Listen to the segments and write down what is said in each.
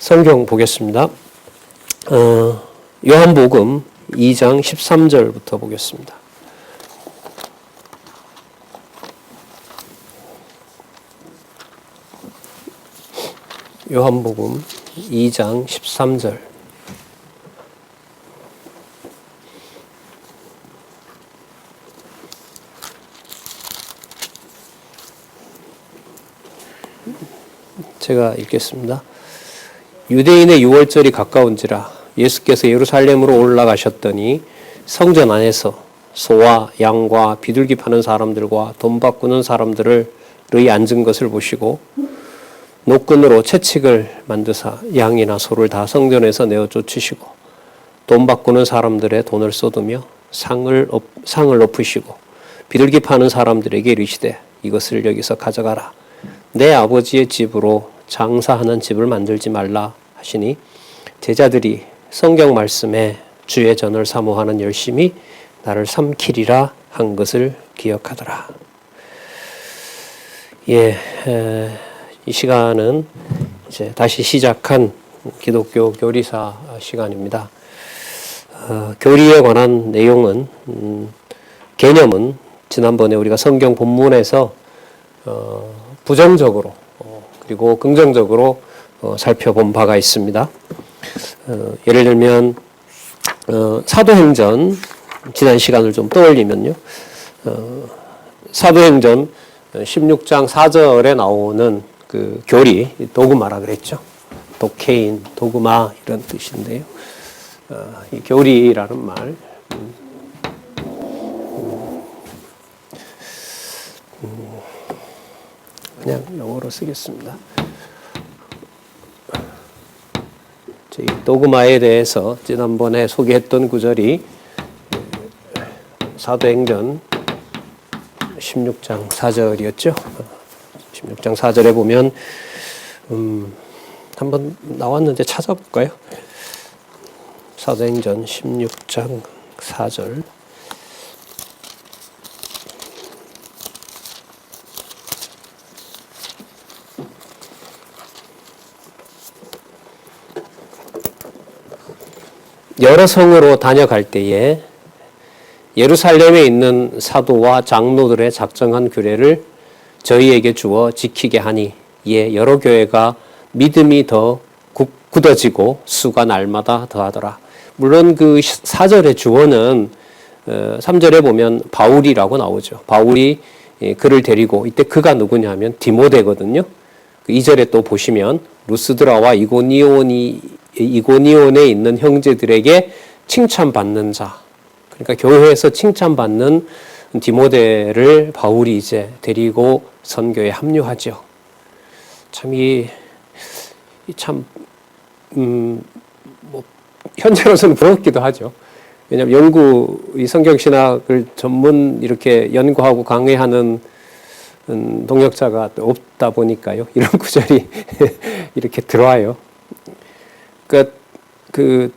성경 보겠습니다. 요한복음 2장 13절부터 보겠습니다. 요한복음 2장 13절. 제가 읽겠습니다. 유대인의 유월절이 가까운지라 예수께서 예루살렘으로 올라가셨더니 성전 안에서 소와 양과 비둘기 파는 사람들과 돈 바꾸는 사람들의 앉은 것을 보시고 노끈으로 채찍을 만드사 양이나 소를 다 성전에서 내어 쫓으시고 돈 바꾸는 사람들의 돈을 쏟으며 상을 엎으시고 비둘기 파는 사람들에게 이르시되 이것을 여기서 가져가라. 내 아버지의 집으로 장사하는 집을 만들지 말라 하시니 제자들이 성경 말씀에 주의 전을 사모하는 열심히 나를 삼키리라 한 것을 기억하더라. 이 시간은 이제 다시 시작한 기독교 교리사 시간입니다. 교리에 관한 내용은 개념은 지난번에 우리가 성경 본문에서 부정적으로 그리고 긍정적으로 살펴본 바가 있습니다. 예를 들면 사도행전 지난 시간을 좀 떠올리면요. 사도행전 16장 4절에 나오는 그 교리, 도그마라 그랬죠. 도케인, 도그마 이런 뜻인데요. 이 교리라는 말 그냥 영어로 쓰겠습니다. 저희 도그마에 대해서 지난번에 소개했던 구절이 사도행전 16장 4절이었죠. 16장 4절에 보면 한번 나왔는데 찾아볼까요? 사도행전 16장 4절. 여러 성으로 다녀갈 때에 예루살렘에 있는 사도와 장로들의 작정한 규례를 저희에게 주어 지키게 하니 이에 여러 교회가 믿음이 더 굳어지고 수가 날마다 더하더라. 물론 그 4절의 주어는 3절에 보면 바울이라고 나오죠. 바울이 그를 데리고 이때 그가 누구냐면 디모데거든요. 2절에 또 보시면 루스드라와 이고니온에 있는 형제들에게 칭찬받는 자, 그러니까 교회에서 칭찬받는 디모데를 바울이 이제 데리고 선교에 합류하죠. 현재로서는 부럽기도 하죠. 왜냐하면 영구 이 성경신학을 전문 이렇게 연구하고 강의하는 동역자가 없다 보니까요. 이런 구절이 이렇게 들어와요. 그러니까 그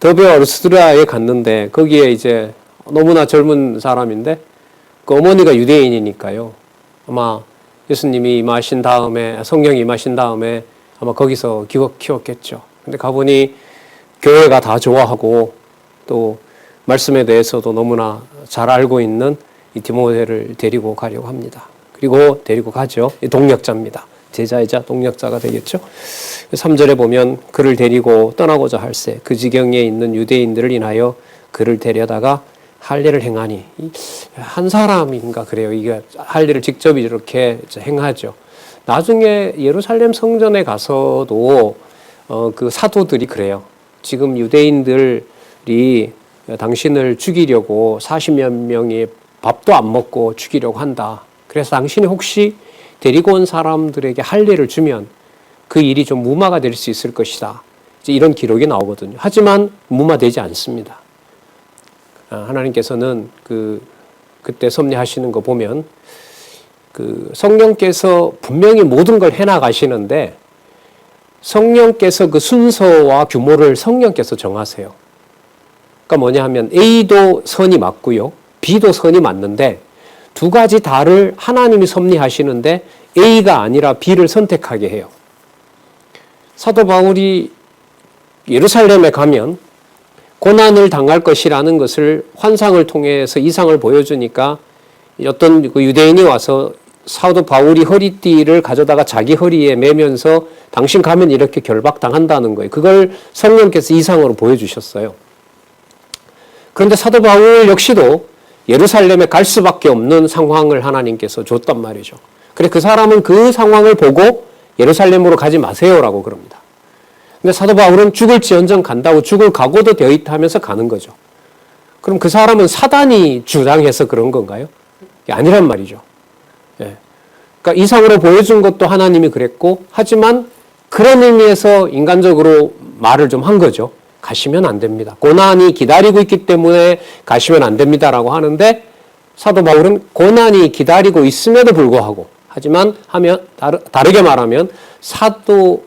더베와 루스드라에 갔는데 거기에 이제 너무나 젊은 사람인데 그 어머니가 유대인이니까요. 아마 예수님이 임하신 다음에 성령이 임하신 다음에 아마 거기서 키웠겠죠. 근데 가보니 교회가 다 좋아하고 또 말씀에 대해서도 너무나 잘 알고 있는 이 디모데를 데리고 가려고 합니다. 그리고 데리고 가죠. 동역자입니다. 제자이자 동역자가 되겠죠. 3절에 보면 그를 데리고 떠나고자 할새 그 지경에 있는 유대인들을 인하여 그를 데려다가 할례를 행하니 한 사람인가 그래요. 이게 할례를 직접 이렇게 행하죠. 나중에 예루살렘 성전에 가서도 그 사도들이 그래요. 지금 유대인들이 당신을 죽이려고 40여 명이 밥도 안 먹고 죽이려고 한다. 그래서 당신이 혹시 데리고 온 사람들에게 할례를 주면 그 일이 좀 무마가 될 수 있을 것이다. 이제 이런 기록이 나오거든요. 하지만 무마되지 않습니다. 하나님께서는 그때 섭리하시는 거 보면 성령께서 분명히 모든 걸 해나가시는데 성령께서 그 순서와 규모를 성령께서 정하세요. 그러니까 뭐냐 하면 A도 선이 맞고요. B도 선이 맞는데 두 가지 다를 하나님이 섭리하시는데 A가 아니라 B를 선택하게 해요. 사도 바울이 예루살렘에 가면 고난을 당할 것이라는 것을 환상을 통해서 이상을 보여주니까 어떤 그 유대인이 와서 사도 바울이 허리띠를 가져다가 자기 허리에 매면서 당신 가면 이렇게 결박당한다는 거예요. 그걸 성령께서 이상으로 보여주셨어요. 그런데 사도 바울 역시도 예루살렘에 갈 수밖에 없는 상황을 하나님께서 줬단 말이죠. 그래 그 사람은 그 상황을 보고 예루살렘으로 가지 마세요라고 그럽니다. 근데 사도 바울은 죽을지언정 간다고 죽을 각오도 되어 있다 하면서 가는 거죠. 그럼 그 사람은 사단이 주장해서 그런 건가요? 아니란 말이죠. 예. 그러니까 이상으로 보여준 것도 하나님이 그랬고, 하지만 그런 의미에서 인간적으로 말을 좀 한 거죠. 가시면 안 됩니다. 고난이 기다리고 있기 때문에 가시면 안 됩니다라고 하는데, 사도 바울은 고난이 기다리고 있음에도 불구하고, 하지만 다르게 말하면 사도에게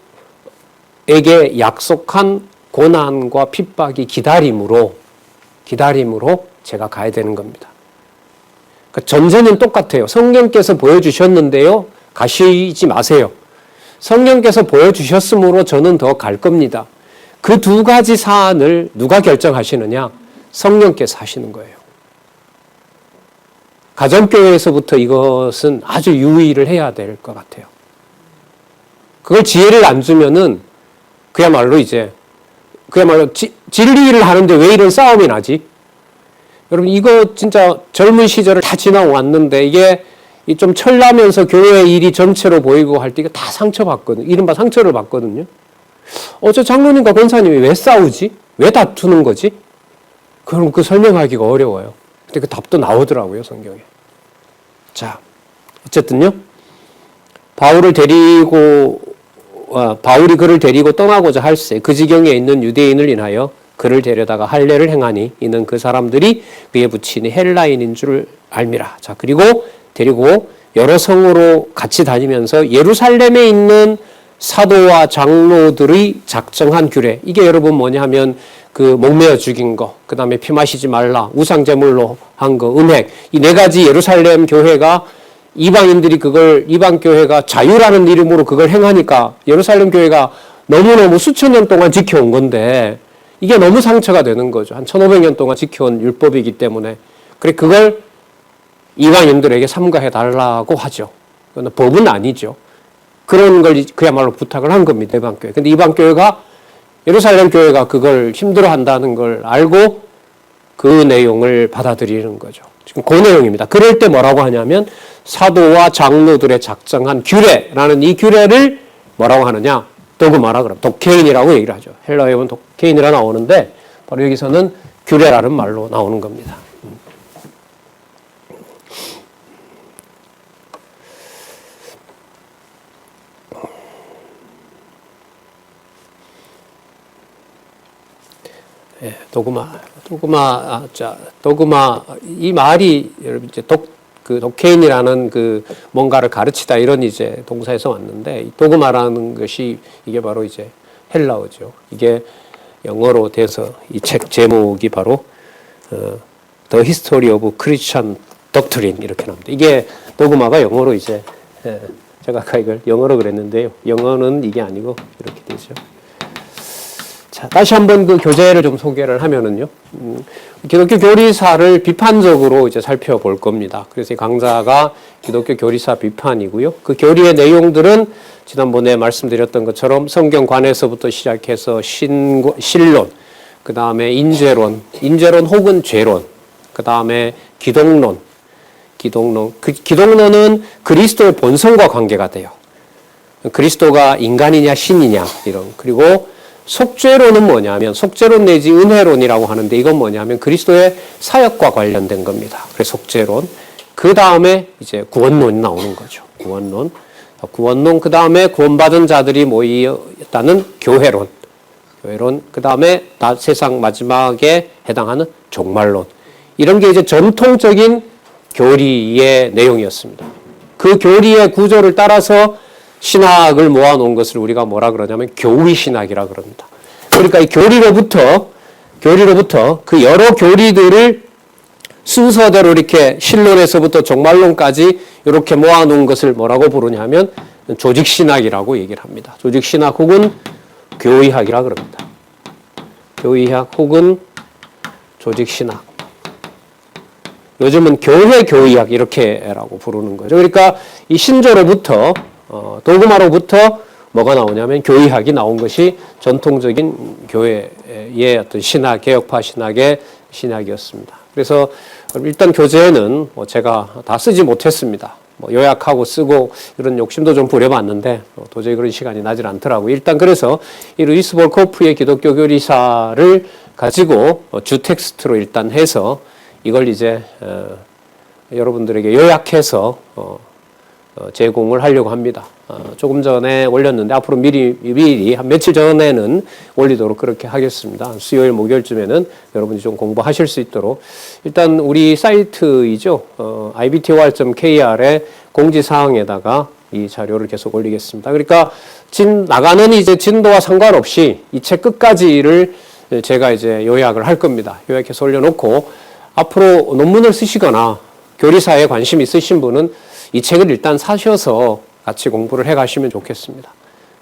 약속한 고난과 핍박이 기다림으로 제가 가야 되는 겁니다. 그러니까 전제는 똑같아요. 성령께서 보여주셨는데요, 가시지 마세요. 성령께서 보여주셨으므로 저는 더 갈 겁니다. 그 두 가지 사안을 누가 결정하시느냐? 성령께서 하시는 거예요. 가정교회에서부터 이것은 아주 유의를 해야 될 것 같아요. 그걸 지혜를 안 주면은 그야말로 진리를 하는데 왜 이런 싸움이 나지? 여러분 이거 진짜 젊은 시절을 다 지나고 왔는데 이게 좀 철나면서 교회 일이 전체로 보이고 할 때 이거 다 상처받거든요. 이른바 상처를 받거든요. 저 장로님과 권사님이 왜 싸우지? 왜 다투는 거지? 그럼 그 설명하기가 어려워요. 근데 그 답도 나오더라고요, 성경에. 자, 어쨌든요. 바울이 그를 데리고 떠나고자 할세 그 지경에 있는 유대인을 인하여 그를 데려다가 할례를 행하니 이는 그 사람들이 그의 부친이 헬라인인 줄 알미라. 자, 그리고 데리고 여러 성으로 같이 다니면서 예루살렘에 있는 사도와 장로들의 작정한 규례. 이게 여러분 뭐냐 하면 그 목매어 죽인 거, 그 다음에 피 마시지 말라, 우상제물로 한 거, 음행. 이 네 가지 예루살렘 교회가 이방 교회가 자유라는 이름으로 그걸 행하니까 예루살렘 교회가 너무너무 수천 년 동안 지켜온 건데 이게 너무 상처가 되는 거죠. 한 1500년 동안 지켜온 율법이기 때문에. 그래 그걸 이방인들에게 삼가해 달라고 하죠. 그건 법은 아니죠. 그런 걸 그야말로 부탁을 한 겁니다. 이방교회. 근데 이방교회가 예루살렘 교회가 그걸 힘들어한다는 걸 알고 그 내용을 받아들이는 거죠. 지금 그 내용입니다. 그럴 때 뭐라고 하냐면 사도와 장로들의 작정한 규례라는 이 규례를 뭐라고 하느냐? 도그마라 그럼 도케인이라고 얘기를 하죠. 헬라어에 보면 도케인이라 나오는데 바로 여기서는 규례라는 말로 나오는 겁니다. 도그마 이 말이 여러분 이제 도케인이라는 그 뭔가를 가르치다 이런 이제 동사에서 왔는데 도그마라는 것이 이게 바로 이제 헬라어죠. 이게 영어로 돼서 이 책 제목이 바로 The History of Christian Doctrine 이렇게 나옵니다. 이게 도그마가 영어로 이제 제가 아까 이걸 영어로 그랬는데요. 영어는 이게 아니고 이렇게 되죠. 자, 다시 한번 그 교재를 좀 소개를 하면은요. 기독교 교리사를 비판적으로 이제 살펴볼 겁니다. 그래서 이 강좌가 기독교 교리사 비판이고요. 그 교리의 내용들은 지난번에 말씀드렸던 것처럼 성경관에서부터 시작해서 신론, 그 다음에 인재론 혹은 죄론, 그 다음에 기독론. 기독론은 그리스도의 본성과 관계가 돼요. 그리스도가 인간이냐 신이냐 이런. 그리고 속죄론은 뭐냐면 속죄론 내지 은혜론이라고 하는데 이건 뭐냐면 그리스도의 사역과 관련된 겁니다. 그래서 속죄론. 그 다음에 이제 구원론이 나오는 거죠. 구원론 그 다음에 구원받은 자들이 모였다는 교회론. 그 다음에 세상 마지막에 해당하는 종말론. 이런 게 이제 전통적인 교리의 내용이었습니다. 그 교리의 구조를 따라서 신학을 모아놓은 것을 우리가 뭐라 그러냐면 교리신학이라 그럽니다. 그러니까 이 교리로부터 그 여러 교리들을 순서대로 이렇게 신론에서부터 종말론까지 이렇게 모아놓은 것을 뭐라고 부르냐면 조직신학이라고 얘기를 합니다. 조직신학 혹은 교의학이라 그럽니다. 교의학 혹은 조직신학. 요즘은 교회 교의학 이렇게라고 부르는 거죠. 그러니까 이 신조로부터 도그마로부터 뭐가 나오냐면 교의학이 나온 것이 전통적인 교회의 어떤 신학, 개혁파 신학의 신학이었습니다. 그래서 일단 교재는 제가 다 쓰지 못했습니다. 요약하고 쓰고 이런 욕심도 좀 부려봤는데 도저히 그런 시간이 나질 않더라고요. 일단 그래서 이 루이스 볼코프의 기독교 교리사를 가지고 주 텍스트로 일단 해서 이걸 이제 여러분들에게 요약해서 제공을 하려고 합니다. 조금 전에 올렸는데 앞으로 미리 한 며칠 전에는 올리도록 그렇게 하겠습니다. 수요일, 목요일쯤에는 여러분이 좀 공부하실 수 있도록 일단 우리 사이트이죠. ibtor.kr의 공지사항에다가 이 자료를 계속 올리겠습니다. 그러니까 나가는 이제 진도와 상관없이 이 책 끝까지를 제가 이제 요약을 할 겁니다. 요약해서 올려놓고 앞으로 논문을 쓰시거나 교리사에 관심 있으신 분은 이 책을 일단 사셔서 같이 공부를 해 가시면 좋겠습니다.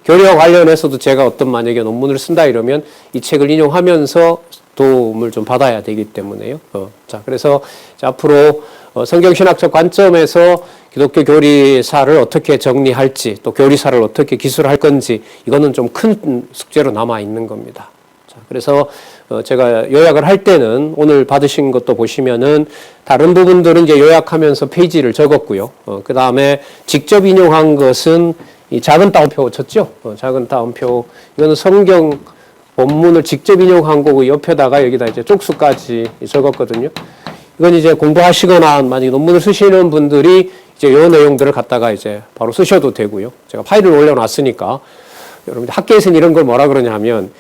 교리와 관련해서도 제가 어떤 만약에 논문을 쓴다 이러면 이 책을 인용하면서 도움을 좀 받아야 되기 때문에요. 자, 그래서 앞으로 성경신학적 관점에서 기독교 교리사를 어떻게 정리할지 또 교리사를 어떻게 기술할 건지 이거는 좀 큰 숙제로 남아 있는 겁니다. 자, 그래서 제가 요약을 할 때는 오늘 받으신 것도 보시면은 다른 부분들은 이제 요약하면서 페이지를 적었고요. 그 다음에 직접 인용한 것은 이 작은 따옴표 쳤죠? 작은 따옴표. 이거는 성경 본문을 직접 인용한 거고 옆에다가 여기다 이제 쪽수까지 적었거든요. 이건 이제 공부하시거나 만약에 논문을 쓰시는 분들이 이제 요 내용들을 갖다가 이제 바로 쓰셔도 되고요. 제가 파일을 올려놨으니까 여러분들 학교에서는 이런 걸 뭐라 그러냐 하면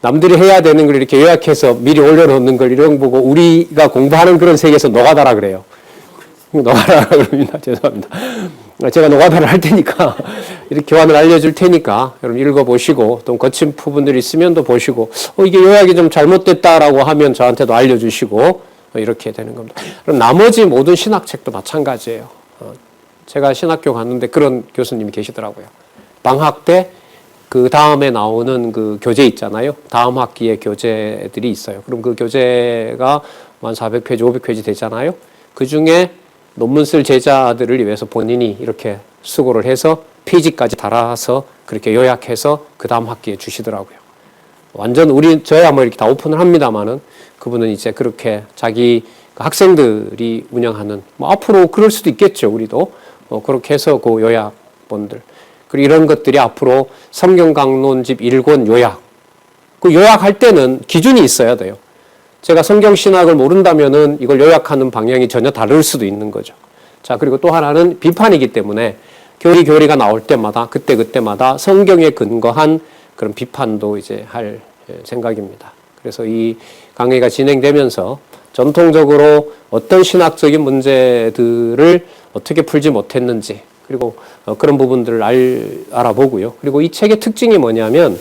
남들이 해야 되는 걸 이렇게 요약해서 미리 올려놓는 걸 이런 거 보고 우리가 공부하는 그런 세계에서 노가다라 그래요. 노가다라 그럽니다. 죄송합니다. 제가 노가다를 할 테니까 이렇게 교환을 알려줄 테니까 여러분 읽어보시고 또 거친 부분들이 있으면 또 보시고 이게 요약이 좀 잘못됐다라고 하면 저한테도 알려주시고 이렇게 되는 겁니다. 그럼 나머지 모든 신학책도 마찬가지예요. 제가 신학교 갔는데 그런 교수님이 계시더라고요. 방학 때 그 다음에 나오는 그 교재 있잖아요. 다음 학기의 교재들이 있어요. 그럼 그 교재가 한 400페이지, 500페이지 되잖아요. 그 중에 논문 쓸 제자들을 위해서 본인이 이렇게 수고를 해서 페이지까지 달아서 그렇게 요약해서 그 다음 학기에 주시더라고요. 완전 저야 뭐 이렇게 다 오픈을 합니다만은 그분은 이제 그렇게 자기 학생들이 운영하는 앞으로 그럴 수도 있겠죠. 우리도 그렇게 해서 그 요약본들. 그리고 이런 것들이 앞으로 성경강론집 1권 요약. 그 요약할 때는 기준이 있어야 돼요. 제가 성경신학을 모른다면은 이걸 요약하는 방향이 전혀 다를 수도 있는 거죠. 자, 그리고 또 하나는 비판이기 때문에 교리가 나올 때마다 그때마다 성경에 근거한 그런 비판도 이제 할 생각입니다. 그래서 이 강의가 진행되면서 전통적으로 어떤 신학적인 문제들을 어떻게 풀지 못했는지 그리고 그런 부분들을 알아보고요. 그리고 이 책의 특징이 뭐냐면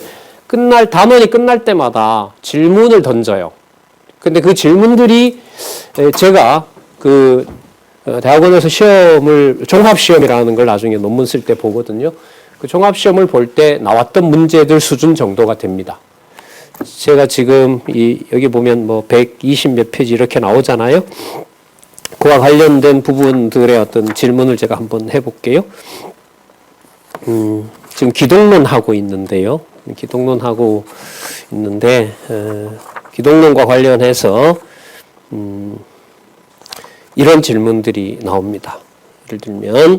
단원이 끝날 때마다 질문을 던져요. 근데 그 질문들이 제가 그 대학원에서 종합시험이라는 걸 나중에 논문 쓸 때 보거든요. 그 종합시험을 볼 때 나왔던 문제들 수준 정도가 됩니다. 제가 지금 여기 보면 뭐 120 몇 페이지 이렇게 나오잖아요. 그와 관련된 부분들의 어떤 질문을 제가 한번 해볼게요. 지금 기독론하고 있는데요. 기독론하고 있는데 기독론과 관련해서 이런 질문들이 나옵니다. 예를 들면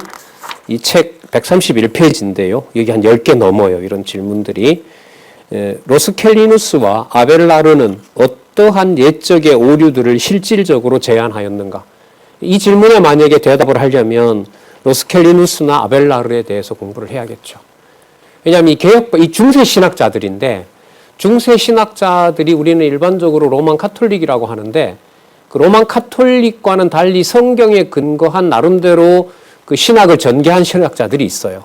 이 책 131페이지인데요. 여기 한 10개 넘어요. 이런 질문들이. 로스켈리누스와 아벨라르는 어떠한 옛적의 오류들을 실질적으로 제안하였는가? 이 질문에 만약에 대답을 하려면 로스켈리누스나 아벨라르에 대해서 공부를 해야겠죠. 왜냐하면 이 중세 신학자들인데 중세 신학자들이 우리는 일반적으로 로만 카톨릭이라고 하는데 그 로만 카톨릭과는 달리 성경에 근거한 나름대로 그 신학을 전개한 신학자들이 있어요.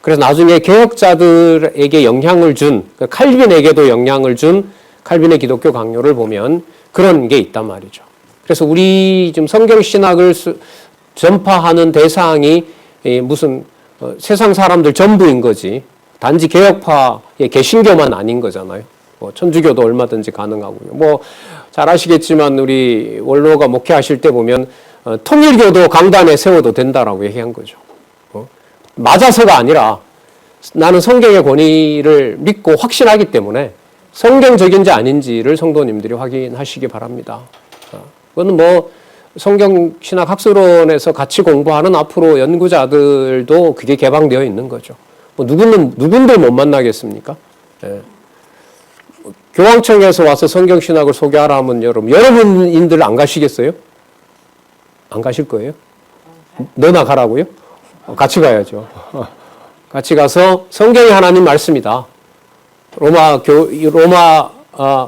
그래서 나중에 개혁자들에게 영향을 준 칼빈에게도 영향을 준 칼빈의 기독교 강요를 보면 그런 게 있단 말이죠. 그래서 우리 지금 성경 신학을 전파하는 대상이 무슨 세상 사람들 전부인 거지 단지 개혁파의 개신교만 아닌 거잖아요. 뭐 천주교도 얼마든지 가능하고요. 뭐 잘 아시겠지만 우리 원로가 목회하실 때 보면 통일교도 강단에 세워도 된다라고 얘기한 거죠. 맞아서가 아니라 나는 성경의 권위를 믿고 확신하기 때문에 성경적인지 아닌지를 성도님들이 확인하시기 바랍니다. 그거는 뭐 성경 신학 학술원에서 같이 공부하는 앞으로 연구자들도 그게 개방되어 있는 거죠. 뭐 누군들 못 만나겠습니까? 예. 교황청에서 와서 성경 신학을 소개하라 하면 여러분인들 안 가시겠어요? 안 가실 거예요? 너나 가라고요? 같이 가야죠. 같이 가서 성경이 하나님 말씀이다. 로마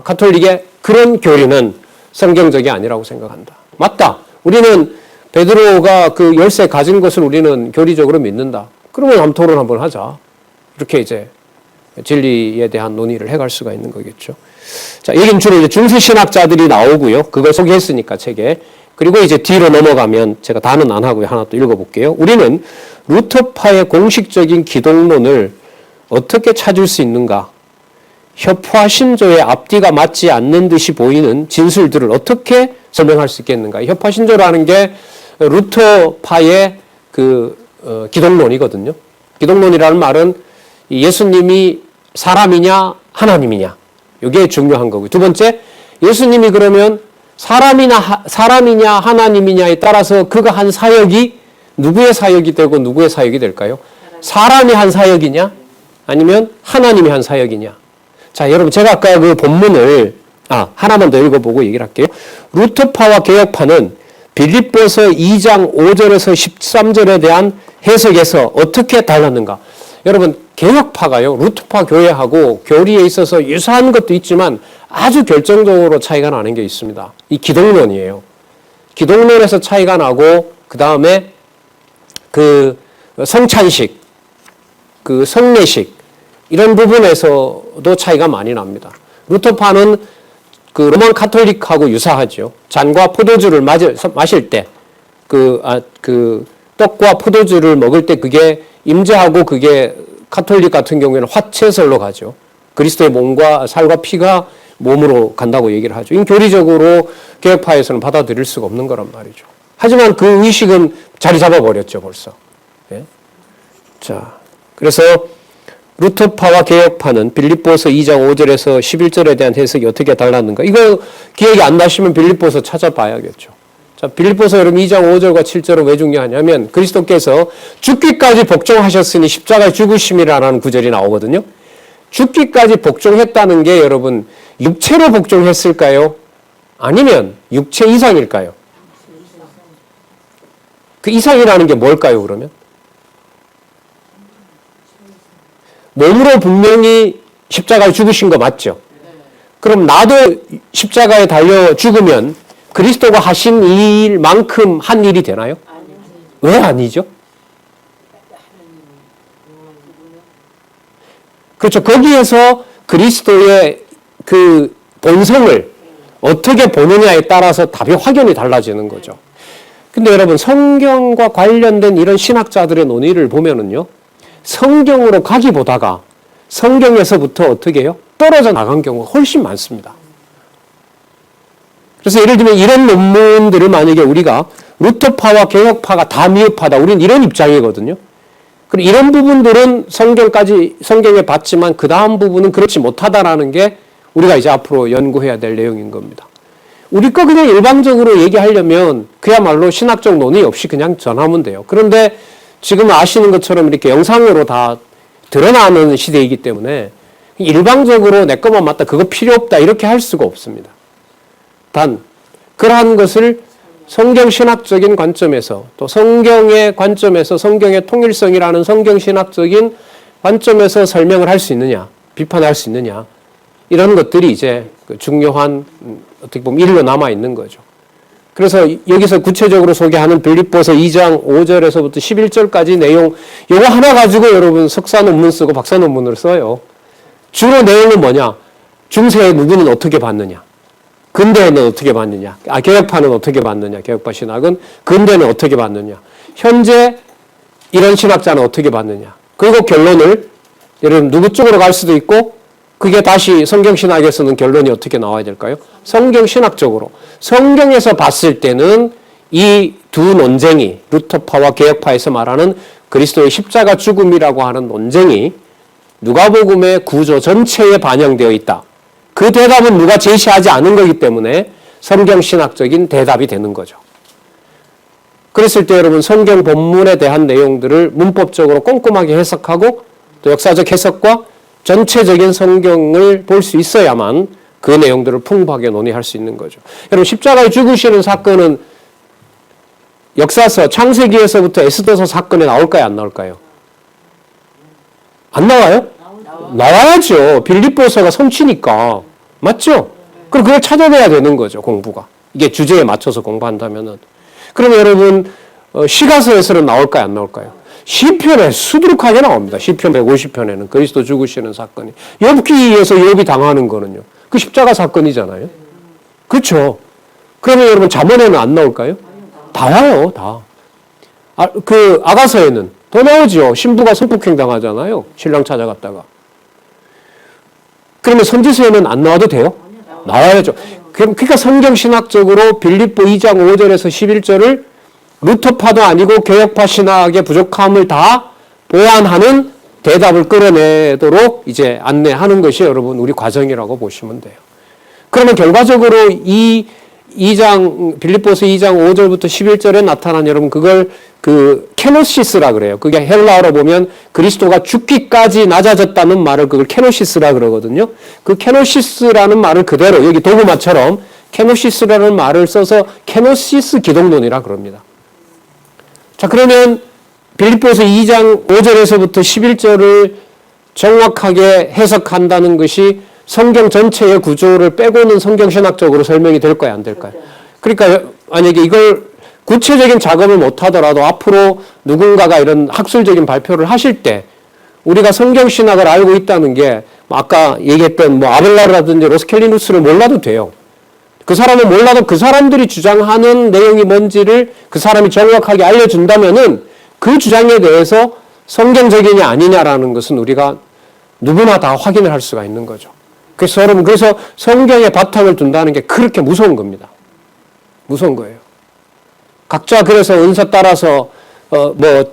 가톨릭의 그런 교리는 성경적이 아니라고 생각한다. 맞다. 우리는 베드로가 그 열쇠 가진 것을 우리는 교리적으로 믿는다. 그러면 한번 토론 한번 하자. 이렇게 이제 진리에 대한 논의를 해갈 수가 있는 거겠죠. 자, 여기는 주로 이제 중세신학자들이 나오고요. 그걸 소개했으니까 책에. 그리고 이제 뒤로 넘어가면 제가 다는 안 하고요. 하나 또 읽어볼게요. 우리는 루터파의 공식적인 기독론을 어떻게 찾을 수 있는가? 협화 신조의 앞뒤가 맞지 않는 듯이 보이는 진술들을 어떻게 설명할 수 있겠는가? 협화 신조라는 게 루터파의 기독론이거든요. 기독론이라는 말은 예수님이 사람이냐 하나님이냐 이게 중요한 거고요. 두 번째, 예수님이 그러면 사람이냐 하나님이냐에 따라서 그가 한 사역이 누구의 사역이 되고 누구의 사역이 될까요? 사람이 한 사역이냐 아니면 하나님이 한 사역이냐. 자, 여러분 제가 아까 그 본문을 하나만 더 읽어보고 얘기를 할게요. 루터파와 개혁파는 빌립보서 2장 5절에서 13절에 대한 해석에서 어떻게 달랐는가? 여러분 개혁파가요 루터파 교회하고 교리에 있어서 유사한 것도 있지만 아주 결정적으로 차이가 나는 게 있습니다. 이 기독론이에요. 기독론에서 차이가 나고 그 다음에 그 성찬식, 그 성례식 이런 부분에서도 차이가 많이 납니다. 루터파는 그 로만 카톨릭하고 유사하죠. 잔과 포도주를 마실 때 그 떡과 포도주를 먹을 때 그게 임재하고 그게 카톨릭 같은 경우에는 화채설로 가죠. 그리스도의 몸과 살과 피가 몸으로 간다고 얘기를 하죠. 이 교리적으로 개혁파에서는 받아들일 수가 없는 거란 말이죠. 하지만 그 의식은 자리 잡아버렸죠, 벌써. 예? 자, 그래서 루터파와 개혁파는 빌립보서 2장 5절에서 11절에 대한 해석이 어떻게 달랐는가? 이거 기억이 안 나시면 빌립보서 찾아봐야겠죠. 자, 빌립보서 여러분 2장 5절과 7절은 왜 중요하냐면 그리스도께서 죽기까지 복종하셨으니 십자가에 죽으심이라는 구절이 나오거든요. 죽기까지 복종했다는 게 여러분 육체로 복종했을까요? 아니면 육체 이상일까요? 그 이상이라는 게 뭘까요, 그러면? 몸으로 분명히 십자가에 죽으신 거 맞죠? 그럼 나도 십자가에 달려 죽으면 그리스도가 하신 일만큼 한 일이 되나요? 왜 아니죠? 그렇죠. 거기에서 그리스도의 그 본성을 어떻게 보느냐에 따라서 답이 확연히 달라지는 거죠. 근데 여러분 성경과 관련된 이런 신학자들의 논의를 보면은요. 성경으로 가기보다가 성경에서부터 어떻게 해요? 떨어져 나간 경우가 훨씬 많습니다. 그래서 예를 들면 이런 논문들을 만약에 우리가 루터파와 개혁파가 다 미흡하다. 우리는 이런 입장이거든요. 그리고 이런 부분들은 성경에 봤지만 그 다음 부분은 그렇지 못하다라는 게 우리가 이제 앞으로 연구해야 될 내용인 겁니다. 우리 거 그냥 일방적으로 얘기하려면 그야말로 신학적 논의 없이 그냥 전하면 돼요. 그런데 지금 아시는 것처럼 이렇게 영상으로 다 드러나는 시대이기 때문에 일방적으로 내 것만 맞다, 그거 필요 없다 이렇게 할 수가 없습니다. 단 그러한 것을 성경신학적인 관점에서 또 성경의 관점에서 성경의 통일성이라는 성경신학적인 관점에서 설명을 할 수 있느냐, 비판할 수 있느냐 이런 것들이 이제 중요한 어떻게 보면 일로 남아있는 거죠. 그래서 여기서 구체적으로 소개하는 빌립보서 2장 5절에서부터 11절까지 내용 이거 하나 가지고 여러분 석사 논문 쓰고 박사 논문을 써요. 주로 내용은 뭐냐? 중세의 누구는 어떻게 봤느냐? 근대에는 어떻게 봤느냐? 개혁파는 어떻게 봤느냐? 개혁파 신학은 근대는 어떻게 봤느냐? 현재 이런 신학자는 어떻게 봤느냐? 그리고 결론을 여러분 누구 쪽으로 갈 수도 있고 그게 다시 성경신학에서는 결론이 어떻게 나와야 될까요? 성경신학적으로. 성경에서 봤을 때는 이 두 논쟁이 루터파와 개혁파에서 말하는 그리스도의 십자가 죽음이라고 하는 논쟁이 누가복음의 구조 전체에 반영되어 있다. 그 대답은 누가 제시하지 않은 거기 때문에 성경신학적인 대답이 되는 거죠. 그랬을 때 여러분 성경 본문에 대한 내용들을 문법적으로 꼼꼼하게 해석하고 또 역사적 해석과 전체적인 성경을 볼 수 있어야만 그 내용들을 풍부하게 논의할 수 있는 거죠. 여러분 십자가에 죽으시는 사건은 역사서 창세기에서부터 에스더서 사건에 나올까요? 안 나올까요? 안 나와요? 나와야죠. 빌립보서가 성취니까. 맞죠? 그럼 그걸 찾아내야 되는 거죠. 공부가. 이게 주제에 맞춰서 공부한다면은. 그러면 여러분 시가서에서는 나올까요? 안 나올까요? 시편에 수두룩하게 나옵니다. 시편 150편에는 그리스도 죽으시는 사건이. 욥기에서 욥이 당하는 거는요. 그 십자가 사건이잖아요. 그렇죠? 그러면 여러분 잠언에는 안 나올까요? 다 와요. 다. 그 아가서에는 더 나오죠. 신부가 성폭행 당하잖아요. 신랑 찾아갔다가. 그러면 선지서에는 안 나와도 돼요? 나와야죠. 그러니까 성경신학적으로 빌립보 2장 5절에서 11절을 루터파도 아니고 개혁파 신학의 부족함을 다 보완하는 대답을 끌어내도록 이제 안내하는 것이 여러분 우리 과정이라고 보시면 돼요. 그러면 결과적으로 이 2장 빌립보서 2장 5절부터 11절에 나타난 여러분 그걸 그 케노시스라 그래요. 그게 헬라어로 보면 그리스도가 죽기까지 낮아졌다는 말을 그걸 케노시스라 그러거든요. 그 케노시스라는 말을 그대로 여기 도구마처럼 케노시스라는 말을 써서 케노시스 기독론이라 그럽니다. 자, 그러면 빌립보서 2장 5절에서부터 11절을 정확하게 해석한다는 것이 성경 전체의 구조를 빼고는 성경신학적으로 설명이 될까요? 안 될까요? 그러니까 만약에 이걸 구체적인 작업을 못하더라도 앞으로 누군가가 이런 학술적인 발표를 하실 때 우리가 성경신학을 알고 있다는 게 아까 얘기했던 뭐 아벨라르라든지 로스켈리누스를 몰라도 돼요. 그 사람은 몰라도 그 사람들이 주장하는 내용이 뭔지를 그 사람이 정확하게 알려준다면은 그 주장에 대해서 성경적이냐 아니냐라는 것은 우리가 누구나 다 확인을 할 수가 있는 거죠. 그래서 여러분, 그래서 성경에 바탕을 둔다는 게 그렇게 무서운 겁니다. 무서운 거예요. 각자 그래서 은사 따라서 뭐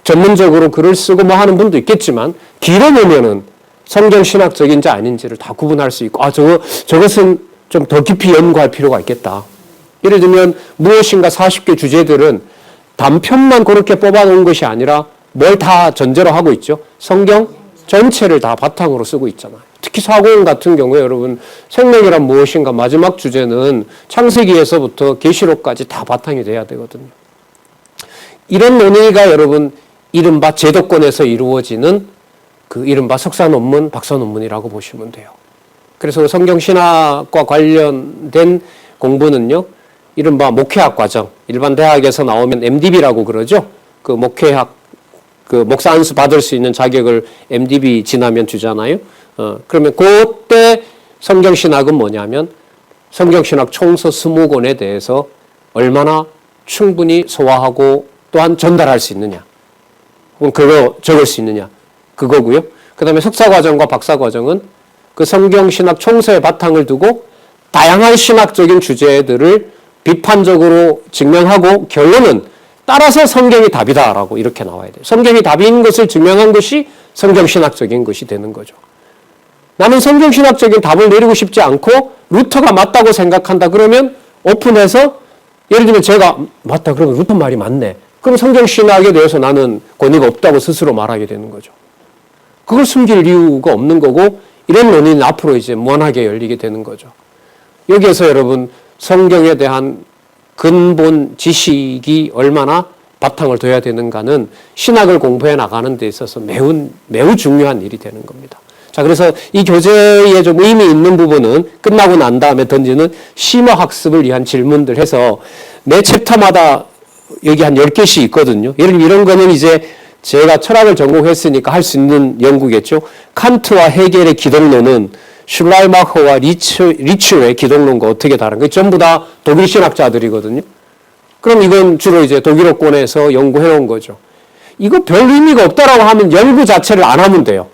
전문적으로 글을 쓰고 뭐 하는 분도 있겠지만 길어보면은 성경 신학적인지 아닌지를 다 구분할 수 있고 저것은 좀 더 깊이 연구할 필요가 있겠다. 예를 들면 무엇인가 40개 주제들은 단편만 그렇게 뽑아놓은 것이 아니라 뭘 다 전제로 하고 있죠. 성경 전체를 다 바탕으로 쓰고 있잖아요. 특히 사고론 같은 경우에 여러분 생명이란 무엇인가 마지막 주제는 창세기에서부터 계시록까지 다 바탕이 돼야 되거든요. 이런 논의가 여러분 이른바 제도권에서 이루어지는 그 이른바 석사 논문, 박사 논문이라고 보시면 돼요. 그래서 성경신학과 관련된 공부는요, 이른바 목회학 과정, 일반 대학에서 나오면 MDB라고 그러죠. 그 목회학, 그 목사 안수 받을 수 있는 자격을 MDB 지나면 주잖아요. 그러면 그때 성경신학은 뭐냐면 성경신학 총서 20권에 대해서 얼마나 충분히 소화하고 또한 전달할 수 있느냐. 그거 적을 수 있느냐. 그거고요. 그 다음에 석사과정과 박사과정은 그 성경신학 총서의 바탕을 두고 다양한 신학적인 주제들을 비판적으로 증명하고 결론은 따라서 성경이 답이다라고 이렇게 나와야 돼요. 성경이 답인 것을 증명한 것이 성경신학적인 것이 되는 거죠. 나는 성경신학적인 답을 내리고 싶지 않고 루터가 맞다고 생각한다 그러면 오픈해서 예를 들면 제가 맞다 그러면 루터 말이 맞네. 그럼 성경신학에 대해서 나는 권위가 없다고 스스로 말하게 되는 거죠. 그걸 숨길 이유가 없는 거고 이런 논의는 앞으로 이제 무한하게 열리게 되는 거죠. 여기에서 여러분 성경에 대한 근본 지식이 얼마나 바탕을 둬야 되는가는 신학을 공부해 나가는 데 있어서 매우 중요한 일이 되는 겁니다. 자, 그래서 이 교재에 좀 의미 있는 부분은 끝나고 난 다음에 던지는 심화 학습을 위한 질문들 해서 매 챕터마다 여기 한 10개씩 있거든요. 예를 들면 이런 거는 이제 제가 철학을 전공했으니까 할 수 있는 연구겠죠. 칸트와 헤겔의 기독론은 슐라이마커와 리츠의 기독론과 어떻게 다른가? 전부 다 독일 신학자들이거든요. 그럼 이건 주로 이제 독일어권에서 연구해 놓은 거죠. 이거 별 의미가 없다라고 하면 연구 자체를 안 하면 돼요.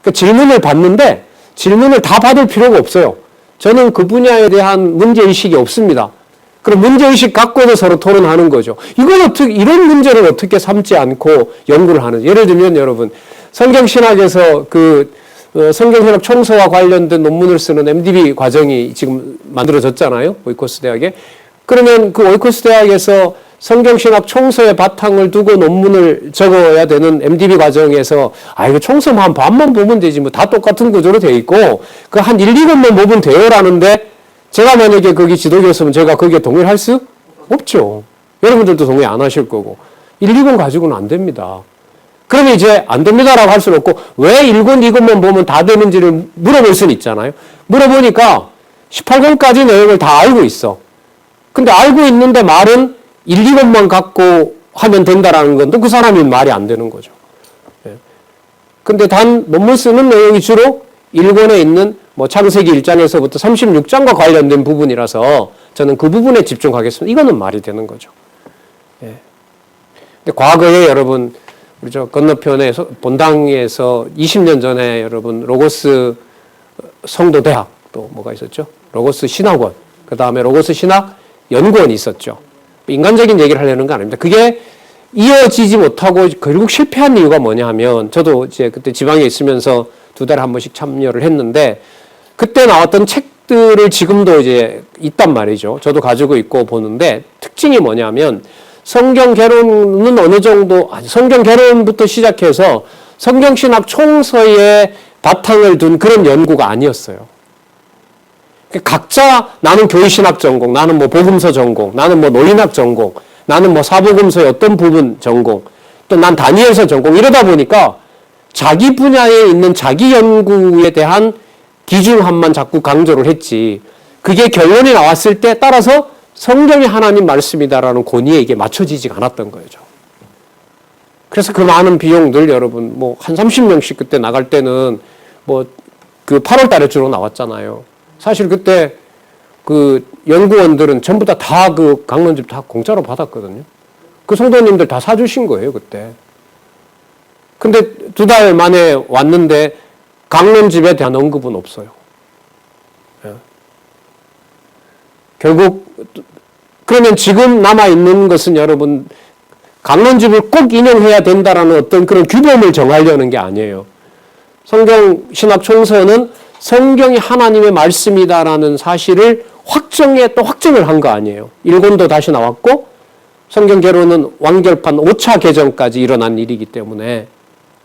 그 질문을 받는데 질문을 다 받을 필요가 없어요. 저는 그 분야에 대한 문제의식이 없습니다. 그럼 문제의식 갖고도 서로 토론하는 거죠. 이런 문제를 어떻게 삼지 않고 연구를 하는지. 예를 들면 여러분, 성경신학에서 성경신학 총서와 관련된 논문을 쓰는 MDB 과정이 지금 만들어졌잖아요. 오이코스 대학에. 그러면 그 오이코스 대학에서 성경신학 총서의 바탕을 두고 논문을 적어야 되는 MDB 과정에서 이거 총서만 반만 보면 되지 뭐 다 똑같은 구조로 돼 있고 그 한 1, 2권만 보면 돼요라는데 제가 만약에 거기 지도교수면 제가 거기에 동의를 할 수 없죠. 여러분들도 동의 안 하실 거고 1, 2권 가지고는 안 됩니다. 그러면 이제 안 됩니다라고 할 수는 없고 왜 1권, 2권만 보면 다 되는지를 물어볼 수는 있잖아요. 물어보니까 18권까지 내용을 다 알고 있어. 근데 알고 있는데 말은 1, 2권만 갖고 하면 된다라는 건 또 그 사람이 말이 안 되는 거죠. 근데 단 논문 쓰는 내용이 주로 1권에 있는 창세기 1장에서부터 36장과 관련된 부분이라서 저는 그 부분에 집중하겠습니다. 이거는 말이 되는 거죠. 근데 과거에 여러분 우리 저 건너편에 본당에서 20년 전에 여러분 로고스 성도대학 또 뭐가 있었죠? 로고스 신학원, 그 다음에 로고스 신학 연구원이 있었죠. 인간적인 얘기를 하려는 거 아닙니다. 그게 이어지지 못하고 결국 실패한 이유가 뭐냐 하면 저도 이제 그때 지방에 있으면서 2달에 한 번씩 참여를 했는데 그때 나왔던 책들을 지금도 이제 있단 말이죠. 저도 가지고 있고 보는데 특징이 뭐냐면 성경 개론은 어느 정도, 성경 개론부터 시작해서 성경신학 총서에 바탕을 둔 그런 연구가 아니었어요. 각자 나는 교회신학 전공, 나는 복음서 전공, 나는 노인학 전공, 나는 사복음서의 어떤 부분 전공, 또 난 다니엘서 전공 이러다 보니까 자기 분야에 있는 자기 연구에 대한 기중함만 자꾸 강조를 했지 그게 결론이 나왔을 때 따라서 성경이 하나님 말씀이다라는 권위에 이게 맞춰지지 않았던 거죠. 그래서 그 많은 비용들 여러분 한 30명씩 그때 나갈 때는 그 8월 달에 주로 나왔잖아요. 사실 그때 그 연구원들은 전부 다 그 강론집 다 공짜로 받았거든요. 그 성도님들 다 사주신 거예요, 그때. 근데 2달 만에 왔는데 강론집에 대한 언급은 없어요. 결국 그러면 지금 남아있는 것은 여러분 강론집을 꼭 인용해야 된다라는 어떤 그런 규범을 정하려는 게 아니에요. 성경신학 총서는 성경이 하나님의 말씀이다라는 사실을 확정을 한 거 아니에요. 1권도 다시 나왔고 성경개론은 완결판 5차 개정까지 일어난 일이기 때문에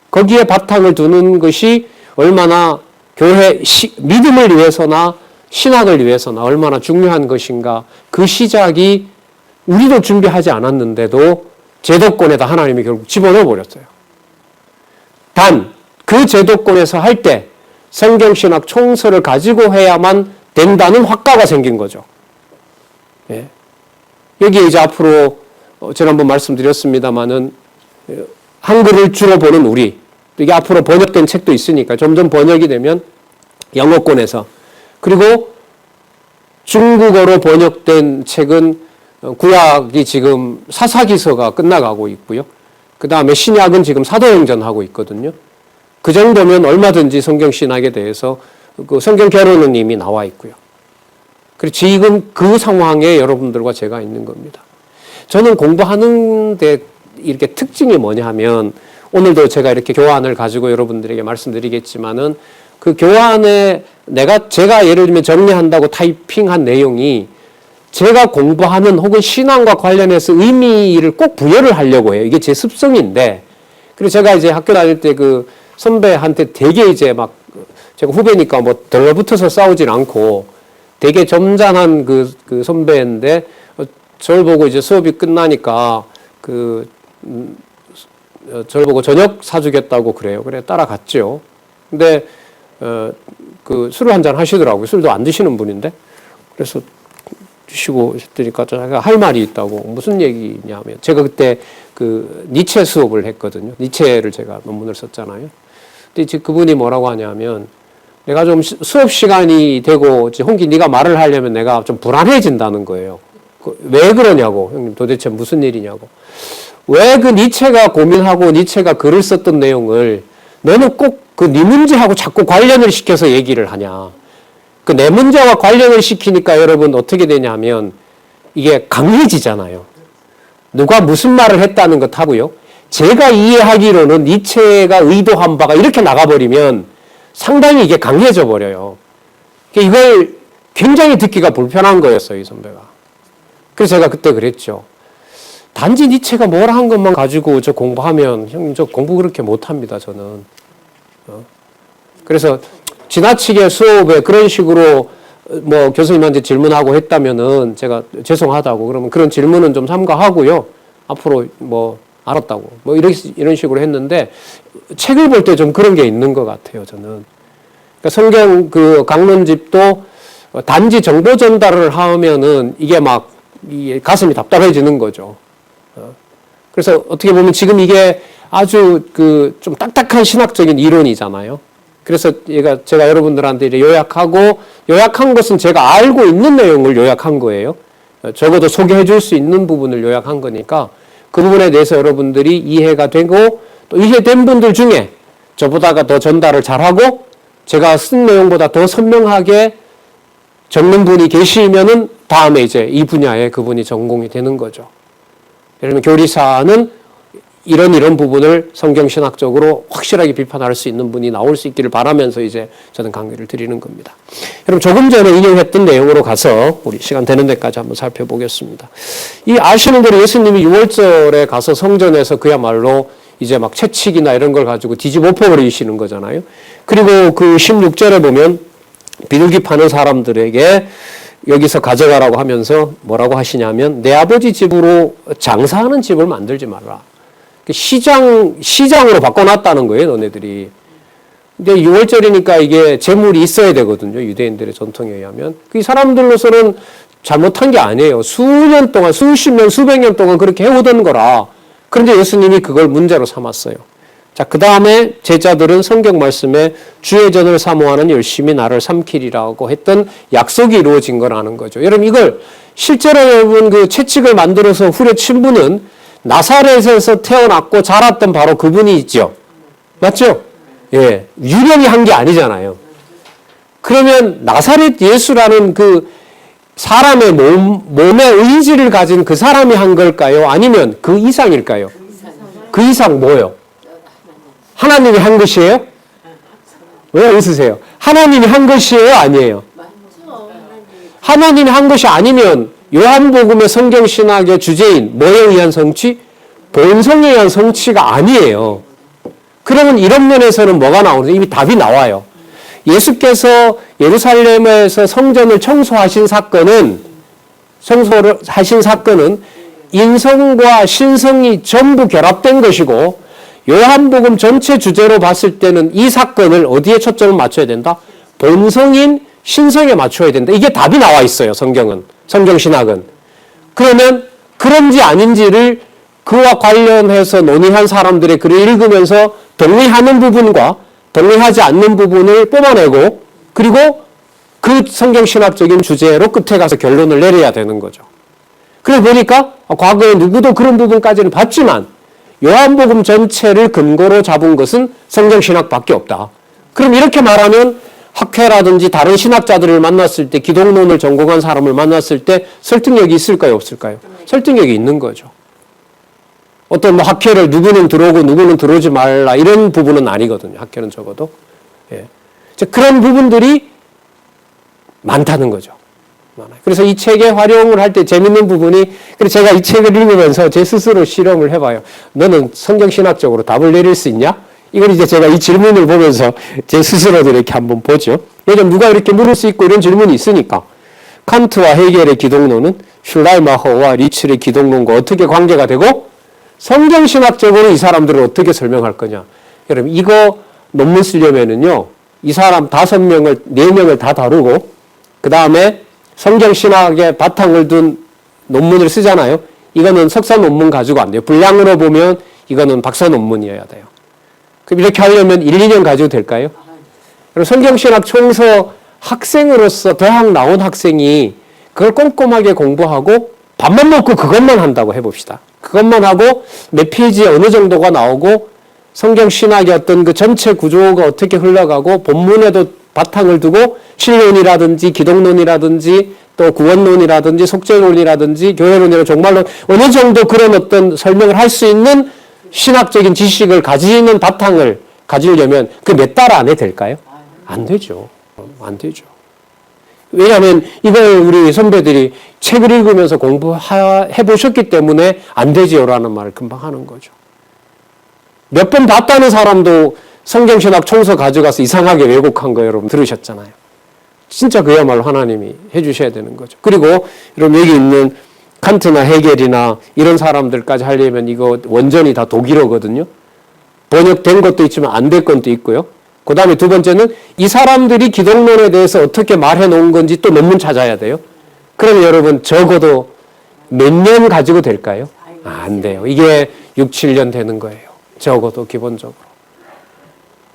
거기에 바탕을 두는 것이 얼마나 교회 믿음을 위해서나 신학을 위해서나 얼마나 중요한 것인가. 그 시작이 우리도 준비하지 않았는데도 제도권에다 하나님이 결국 집어넣어 버렸어요. 단 그 제도권에서 할 때 성경신학 총서를 가지고 해야만 된다는 확과가 생긴 거죠. 여기에 이제 앞으로 지난번 말씀드렸습니다마는 한글을 주로 보는 우리, 이게 앞으로 번역된 책도 있으니까 점점 번역이 되면 영어권에서, 그리고 중국어로 번역된 책은 구약이 지금 사사기서가 끝나가고 있고요. 그 다음에 신약은 지금 사도행전 하고 있거든요. 그 정도면 얼마든지 성경신학에 대해서 그 성경 개론은 이미 나와 있고요. 그리고 지금 그 상황에 여러분들과 제가 있는 겁니다. 저는 공부하는데 이렇게 특징이 뭐냐 하면, 오늘도 제가 이렇게 교환을 가지고 여러분들에게 말씀드리겠지만은 그 교환에 제가 예를 들면 정리한다고 타이핑한 내용이 제가 공부하는 혹은 신앙과 관련해서 의미를 꼭 부여를 하려고 해요. 이게 제 습성인데, 그리고 제가 이제 학교 다닐 때 그 선배한테 되게 이제 막 제가 후배니까 들러붙어서 싸우진 않고 되게 점잖은 그 선배인데 저를 보고 이제 수업이 끝나니까 저를 보고 저녁 사주겠다고 그래요. 그래 따라갔죠. 근데 그 술을 한잔 하시더라고요. 술도 안 드시는 분인데. 그래서 드시고 했더니까 제가 할 말이 있다고. 무슨 얘기냐면, 제가 그때 그 니체 수업을 했거든요. 니체를 제가 논문을 썼잖아요. 근데 이제 그분이 뭐라고 하냐면, 내가 좀 수업 시간이 되고 홍기 네가 말을 하려면 내가 좀 불안해진다는 거예요. 왜 그러냐고. 형님 도대체 무슨 일이냐고. 왜 그 니체가 고민하고 니체가 글을 썼던 내용을 너는 꼭 그 네 문제하고 자꾸 관련을 시켜서 얘기를 하냐. 그 내 문제와 관련을 시키니까 여러분 어떻게 되냐면 이게 강해지잖아요. 누가 무슨 말을 했다는 것 하고요. 제가 이해하기로는 니체가 의도한 바가 이렇게 나가버리면 상당히 이게 강해져 버려요. 이걸 굉장히 듣기가 불편한 거였어요, 이 선배가. 그래서 제가 그때 그랬죠. 단지 니체가 뭐라 한 것만 가지고 저 공부하면 형, 저 공부 그렇게 못합니다, 저는. 그래서 지나치게 수업에 그런 식으로 뭐 교수님한테 질문하고 했다면은 제가 죄송하다고 그러면 그런 질문은 좀 삼가하고요. 앞으로 뭐 알았다고 뭐 이런 식으로 했는데 책을 볼 때 좀 그런 게 있는 것 같아요, 저는. 그러니까 성경 그 강론집도 단지 정보 전달을 하면은 이게 막 가슴이 답답해지는 거죠. 그래서 어떻게 보면 지금 이게 아주 그 좀 딱딱한 신학적인 이론이잖아요. 그래서 제가 여러분들한테 요약한 것은 제가 알고 있는 내용을 요약한 거예요. 적어도 소개해 줄 수 있는 부분을 요약한 거니까 그 부분에 대해서 여러분들이 이해가 되고 또 이해된 분들 중에 저보다가 더 전달을 잘하고 제가 쓴 내용보다 더 선명하게 적는 분이 계시면은 다음에 이제 이 분야에 그분이 전공이 되는 거죠. 예를 들면 교리사는 이런 부분을 성경신학적으로 확실하게 비판할 수 있는 분이 나올 수 있기를 바라면서 이제 저는 강의를 드리는 겁니다. 여러분 조금 전에 인용했던 내용으로 가서 우리 시간 되는 데까지 한번 살펴보겠습니다. 이 아시는 대로 예수님이 6월절에 가서 성전에서 그야말로 이제 막 채찍이나 이런 걸 가지고 뒤집어 엎어버리시는 거잖아요. 그리고 그 16절에 보면 비둘기 파는 사람들에게 여기서 가져가라고 하면서 뭐라고 하시냐면 내 아버지 집으로 장사하는 집을 만들지 말라. 시장으로 바꿔놨다는 거예요, 너네들이. 근데 6월절이니까 이게 재물이 있어야 되거든요, 유대인들의 전통에 의하면. 그 사람들로서는 잘못한 게 아니에요. 수년 동안, 수십 년, 수백 년 동안 그렇게 해오던 거라. 그런데 예수님이 그걸 문제로 삼았어요. 자, 그 다음에 제자들은 성경 말씀에 주의 전을 사모하는 열심히 나를 삼키리라고 했던 약속이 이루어진 거라는 거죠. 여러분, 이걸 실제로 여러분 그 채찍을 만들어서 후려친 분은 나사렛에서 태어났고 자랐던 바로 그분이 있죠. 맞죠? 예. 유령이 한 게 아니잖아요. 그러면 나사렛 예수라는 그 사람의 몸의 의지를 가진 그 사람이 한 걸까요? 아니면 그 이상일까요? 그 이상 뭐요? 하나님이 한 것이에요? 왜 웃으세요? 하나님이 한 것이에요? 아니에요? 하나님이 한 것이 아니면 요한복음의 성경신학의 주제인 뭐에 의한 성취? 본성에 의한 성취가 아니에요. 그러면 이런 면에서는 뭐가 나오는지 이미 답이 나와요. 예수께서 예루살렘에서 성전을 청소하신 사건은 인성과 신성이 전부 결합된 것이고 요한복음 전체 주제로 봤을 때는 이 사건을 어디에 초점을 맞춰야 된다? 본성인 신성에 맞춰야 된다. 이게 답이 나와 있어요, 성경은. 성경신학은. 그러면 그런지 아닌지를 그와 관련해서 논의한 사람들의 글을 읽으면서 동의하는 부분과 동의하지 않는 부분을 뽑아내고 그리고 그 성경신학적인 주제로 끝에 가서 결론을 내려야 되는 거죠. 그래서 보니까 과거에 누구도 그런 부분까지는 봤지만 요한복음 전체를 근거로 잡은 것은 성경신학밖에 없다. 그럼 이렇게 말하면 학회라든지 다른 신학자들을 만났을 때 기독론을 전공한 사람을 만났을 때 설득력이 있을까요? 없을까요? 설득력이 있는 거죠. 어떤 뭐 학회를 누구는 들어오고 누구는 들어오지 말라 이런 부분은 아니거든요. 학회는 적어도. 예. 그런 부분들이 많다는 거죠. 많아요. 그래서 이 책에 활용을 할 때 재밌는 부분이 그래서 제가 이 책을 읽으면서 제 스스로 실험을 해봐요. 너는 성경신학적으로 답을 내릴 수 있냐? 이걸 이제 제가 이 질문을 보면서 제 스스로도 이렇게 한번 보죠. 요즘 누가 이렇게 물을 수 있고 이런 질문이 있으니까. 칸트와 헤겔의 기독론은 슐라이마허와 리츠의 기독론과 어떻게 관계가 되고 성경신학적으로 이 사람들을 어떻게 설명할 거냐. 여러분 이거 논문 쓰려면은요. 이 사람 4명을 다 다루고 그 다음에 성경신학의 바탕을 둔 논문을 쓰잖아요. 이거는 석사 논문 가지고 안 돼요. 분량으로 보면 이거는 박사 논문이어야 돼요. 그럼 이렇게 하려면 1, 2년 가지고 될까요? 그럼 성경신학 총서 학생으로서 대학 나온 학생이 그걸 꼼꼼하게 공부하고 밥만 먹고 그것만 한다고 해봅시다. 그것만 하고 몇 페이지에 어느 정도가 나오고 성경 신학의 어떤 그 전체 구조가 어떻게 흘러가고 본문에도 바탕을 두고 신론이라든지 기독론이라든지 또 구원론이라든지 속죄론이라든지 교회론이라든지 종말론 어느 정도 그런 어떤 설명을 할 수 있는 신학적인 지식을 가지는 바탕을 가지려면 그 몇 달 안에 될까요? 안 되죠. 안 되죠. 왜냐하면 이걸 우리 선배들이 책을 읽으면서 공부해 보셨기 때문에 안 되지요라는 말을 금방 하는 거죠. 몇 번 봤다는 사람도 성경신학 총서 가져가서 이상하게 왜곡한 거 여러분 들으셨잖아요. 진짜 그야말로 하나님이 해주셔야 되는 거죠. 그리고 여러분 여기 있는 칸트나 헤겔이나 이런 사람들까지 하려면 이거 원전이 다 독일어거든요. 번역된 것도 있지만 안 될 것도 있고요. 그 다음에 두 번째는 이 사람들이 기독론에 대해서 어떻게 말해 놓은 건지 또 논문 찾아야 돼요. 그러면 여러분 적어도 몇 년 가지고 될까요? 안 돼요. 이게 6, 7년 되는 거예요. 적어도 기본적으로.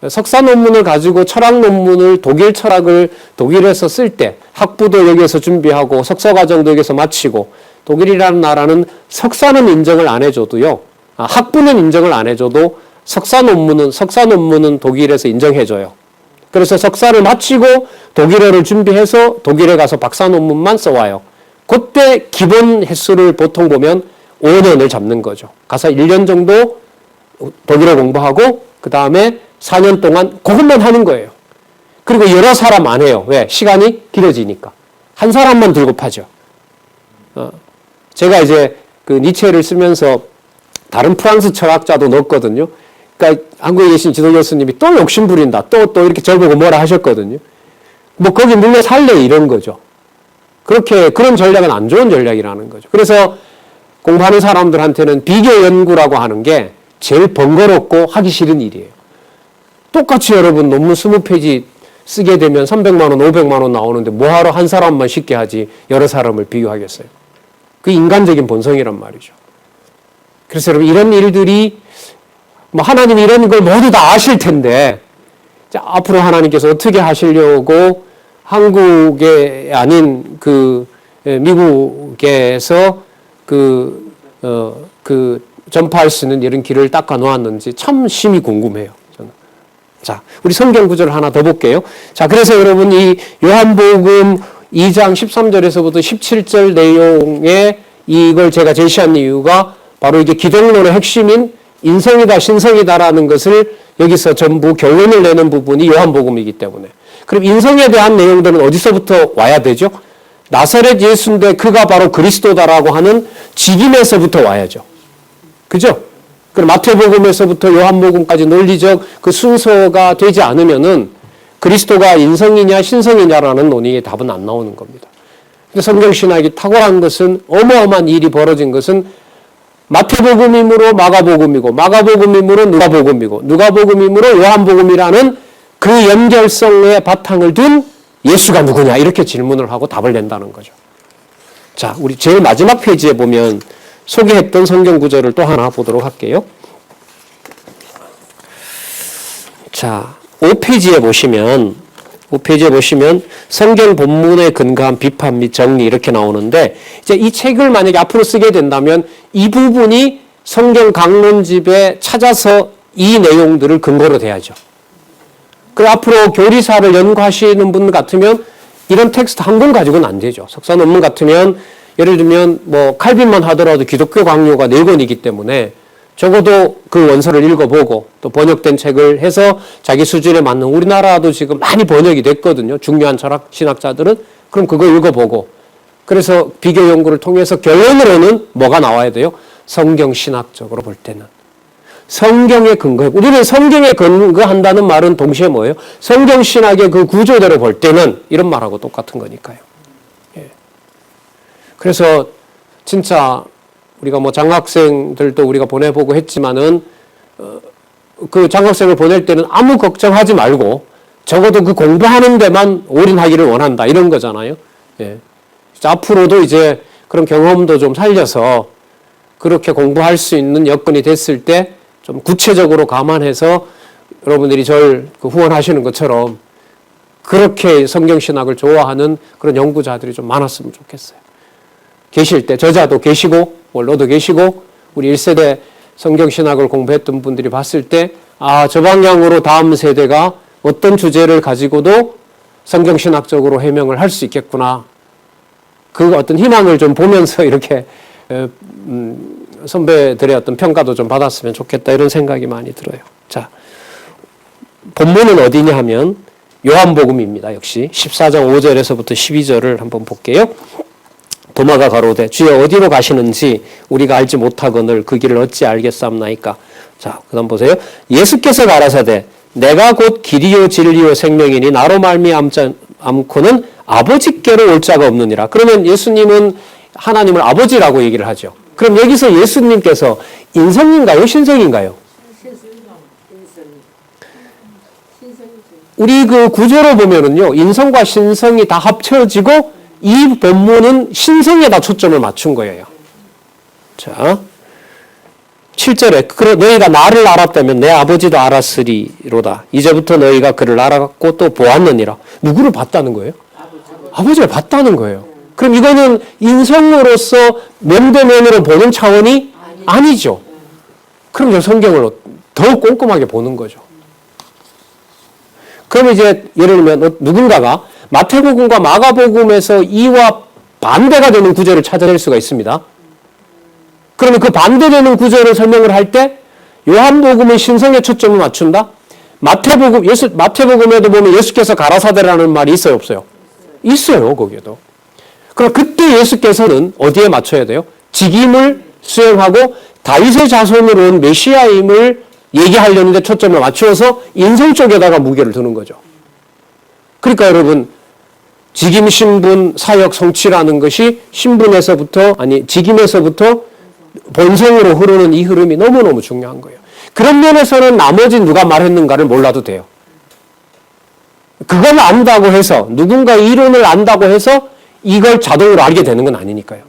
석사 논문을 가지고 철학 논문을 독일 철학을 독일에서 쓸 때 학부도 여기에서 준비하고 석사 과정도 여기서 마치고 독일이라는 나라는 석사는 인정을 안 해줘도요. 학부는 인정을 안 해줘도 석사 논문은 독일에서 인정해줘요. 그래서 석사를 마치고 독일어를 준비해서 독일에 가서 박사 논문만 써와요. 그때 기본 횟수를 보통 보면 5년을 잡는 거죠. 가서 1년 정도 독일어 공부하고 그 다음에 4년 동안 그것만 하는 거예요. 그리고 여러 사람 안 해요. 왜? 시간이 길어지니까. 한 사람만 들고 파죠. 제가 이제 그 니체를 쓰면서 다른 프랑스 철학자도 넣었거든요. 그러니까 한국에 계신 지도 교수님이 또 욕심 부린다. 또 이렇게 저보고 뭐라 하셨거든요. 뭐 거기 물려 살래 이런 거죠. 그런 전략은 안 좋은 전략이라는 거죠. 그래서 공부하는 사람들한테는 비교 연구라고 하는 게 제일 번거롭고 하기 싫은 일이에요. 똑같이 여러분 논문 20페이지 쓰게 되면 300만 원, 500만 원 나오는데 뭐하러 한 사람만 쉽게 하지 여러 사람을 비교하겠어요. 그 인간적인 본성이란 말이죠. 그래서 여러분 이런 일들이 뭐 하나님이 이런 걸 모두 다 아실 텐데 앞으로 하나님께서 어떻게 하시려고 한국에 아닌 그 미국에서 그 전파할 수 있는 이런 길을 닦아 놓았는지 참 심히 궁금해요. 저는. 자, 우리 성경 구절을 하나 더 볼게요. 자, 그래서 여러분 이 요한복음 2장 13절에서부터 17절 내용에 이걸 제가 제시한 이유가 바로 이게 기독론의 핵심인 인성이다 신성이다라는 것을 여기서 전부 결론을 내는 부분이 요한복음이기 때문에. 그럼 인성에 대한 내용들은 어디서부터 와야 되죠? 나사렛 예수인데 그가 바로 그리스도다라고 하는 직임에서부터 와야죠. 그죠? 그럼 마태복음에서부터 요한복음까지 논리적 그 순서가 되지 않으면은 그리스도가 인성이냐 신성이냐라는 논의의 답은 안 나오는 겁니다. 근데 성경신학이 탁월한 것은 어마어마한 일이 벌어진 것은 마태복음이므로 마가복음이고 마가복음이므로 누가복음이고 누가복음이므로 요한복음이라는 그 연결성의 바탕을 둔 예수가 누구냐 이렇게 질문을 하고 답을 낸다는 거죠. 자, 우리 제일 마지막 페이지에 보면 소개했던 성경 구절을 또 하나 보도록 할게요. 자, 5페이지에 보시면 성경 본문에 근거한 비판 및 정리 이렇게 나오는데 이제 이 책을 만약에 앞으로 쓰게 된다면 이 부분이 성경 강론집에 찾아서 이 내용들을 근거로 돼야죠. 그리고 앞으로 교리사를 연구하시는 분 같으면 이런 텍스트 한 권 가지고는 안 되죠. 석사 논문 같으면 예를 들면 뭐 칼빈만 하더라도 기독교 강요가 4권이기 때문에 적어도 그 원서를 읽어보고 또 번역된 책을 해서 자기 수준에 맞는 우리나라도 지금 많이 번역이 됐거든요. 중요한 철학 신학자들은. 그럼 그거 읽어보고 그래서 비교 연구를 통해서 결론으로는 뭐가 나와야 돼요? 성경 신학적으로 볼 때는. 성경에 근거해. 우리는 성경에 근거한다는 말은 동시에 뭐예요? 성경 신학의 그 구조대로 볼 때는 이런 말하고 똑같은 거니까요. 예. 그래서 진짜 우리가 뭐 장학생들도 우리가 보내보고 했지만은 그 장학생을 보낼 때는 아무 걱정하지 말고 적어도 그 공부하는 데만 올인하기를 원한다 이런 거잖아요. 예. 앞으로도 이제 그런 경험도 좀 살려서 그렇게 공부할 수 있는 여건이 됐을 때 좀 구체적으로 감안해서 여러분들이 절 후원하시는 것처럼 그렇게 성경신학을 좋아하는 그런 연구자들이 좀 많았으면 좋겠어요. 계실 때 저자도 계시고 원로도 계시고 우리 1세대 성경신학을 공부했던 분들이 봤을 때, 아, 저 방향으로 다음 세대가 어떤 주제를 가지고도 성경신학적으로 해명을 할 수 있겠구나. 그 어떤 희망을 좀 보면서 이렇게 선배들의 어떤 평가도 좀 받았으면 좋겠다, 이런 생각이 많이 들어요. 자, 본문은 어디냐 하면 요한복음입니다. 역시 14장 5절에서부터 12절을 한번 볼게요. 도마가 가로되 주여 어디로 가시는지 우리가 알지 못하거늘 그 길을 어찌 알겠사옵나이까. 자, 그다음 보세요. 예수께서 가라사대 내가 곧 길이요 진리요 생명이니 나로 말미암고는 아버지께로 올 자가 없느니라. 그러면 예수님은 하나님을 아버지라고 얘기를 하죠. 그럼 여기서 예수님께서 인성인가요? 신성인가요? 우리 그 구조로 보면은요, 인성과 신성이 다 합쳐지고 이 본문은 신성에다 초점을 맞춘 거예요. 자, 7절에 그래 너희가 나를 알았다면 내 아버지도 알았으리로다. 이제부터 너희가 그를 알았고 또 보았느니라. 누구를 봤다는 거예요? 아버지를 봤다는 거예요. 그럼 이거는 인성으로서 면대면으로 보는 차원이 아니죠. 그럼 이제 성경을 더 꼼꼼하게 보는 거죠. 그럼 이제 예를 들면 누군가가 마태복음과 마가복음에서 이와 반대가 되는 구절을 찾아낼 수가 있습니다. 그러면 그 반대되는 구절을 설명을 할 때 요한복음은 신성에 초점을 맞춘다. 마태복음에도 보면 예수께서 가라사대라는 말이 있어요, 없어요? 있어요, 거기에도. 그럼 그때 예수께서는 어디에 맞춰야 돼요? 직임을 수행하고 다윗의 자손으로 온 메시아임을 얘기하려는데 초점을 맞추어서 인성 쪽에다가 무게를 두는 거죠. 그러니까 여러분, 직임, 신분, 사역, 성취라는 것이 직임에서부터 본성으로 흐르는 이 흐름이 너무너무 중요한 거예요. 그런 면에서는 나머지 누가 말했는가를 몰라도 돼요. 그걸 안다고 해서, 누군가 이론을 안다고 해서 이걸 자동으로 알게 되는 건 아니니까요.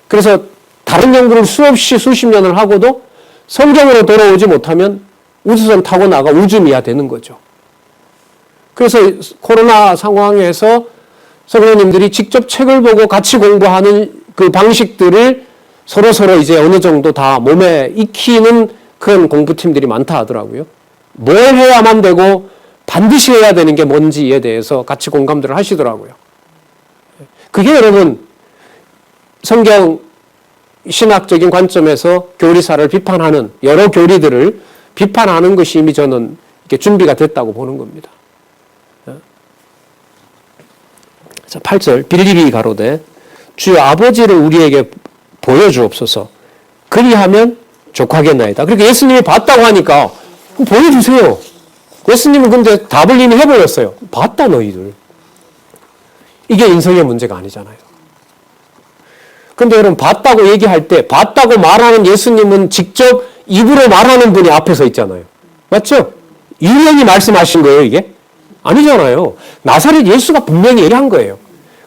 그래서 다른 연구를 수없이 수십 년을 하고도 성경으로 돌아오지 못하면 우주선 타고 나가 우주미야 되는 거죠. 그래서 코로나 상황에서 성도님들이 직접 책을 보고 같이 공부하는 그 방식들을 서로 이제 어느 정도 다 몸에 익히는 그런 공부팀들이 많다 하더라고요. 뭘 해야만 되고 반드시 해야 되는 게 뭔지에 대해서 같이 공감들을 하시더라고요. 그게 여러분 성경 신학적인 관점에서 교리사를 비판하는 여러 교리들을 비판하는 것이 이미 저는 이렇게 준비가 됐다고 보는 겁니다. 자, 8절 빌립이 가로되 주여 아버지를 우리에게 보여주옵소서. 그리하면 족하겠나이다. 그러니까 예수님이 봤다고 하니까 보여주세요. 예수님은 근데 답을 이미 해버렸어요. 봤다 너희들. 이게 인성의 문제가 아니잖아요. 근데 여러분 봤다고 얘기할 때 봤다고 말하는 예수님은 직접 입으로 말하는 분이 앞에 서 있잖아요. 맞죠? 유명히 말씀하신 거예요 이게? 아니잖아요. 나사렛 예수가 분명히 얘기한 거예요.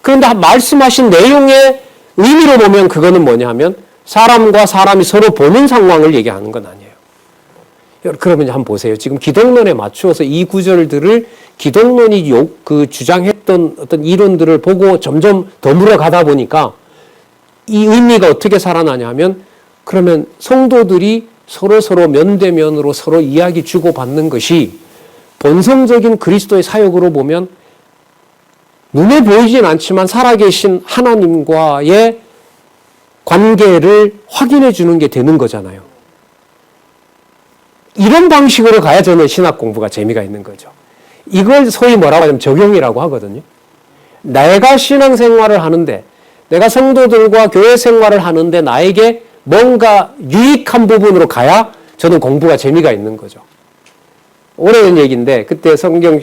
그런데 말씀하신 내용의 의미로 보면 그거는 뭐냐 하면 사람과 사람이 서로 보는 상황을 얘기하는 건 아니에요. 그러면 한번 보세요. 지금 기독론에 맞추어서 이 구절들을 기독론이 주장했던 어떤 이론들을 보고 점점 더 물어가다 보니까 이 의미가 어떻게 살아나냐 하면 그러면 성도들이 서로 면대면으로 서로 이야기 주고받는 것이 본성적인 그리스도의 사역으로 보면 눈에 보이진 않지만 살아계신 하나님과의 관계를 확인해 주는 게 되는 거잖아요. 이런 방식으로 가야 저는 신학 공부가 재미가 있는 거죠. 이걸 소위 뭐라고 하냐면 적용이라고 하거든요. 내가 신앙생활을 하는데 내가 성도들과 교회 생활을 하는데 나에게 뭔가 유익한 부분으로 가야 저는 공부가 재미가 있는 거죠. 오래된 얘기인데 그때 성경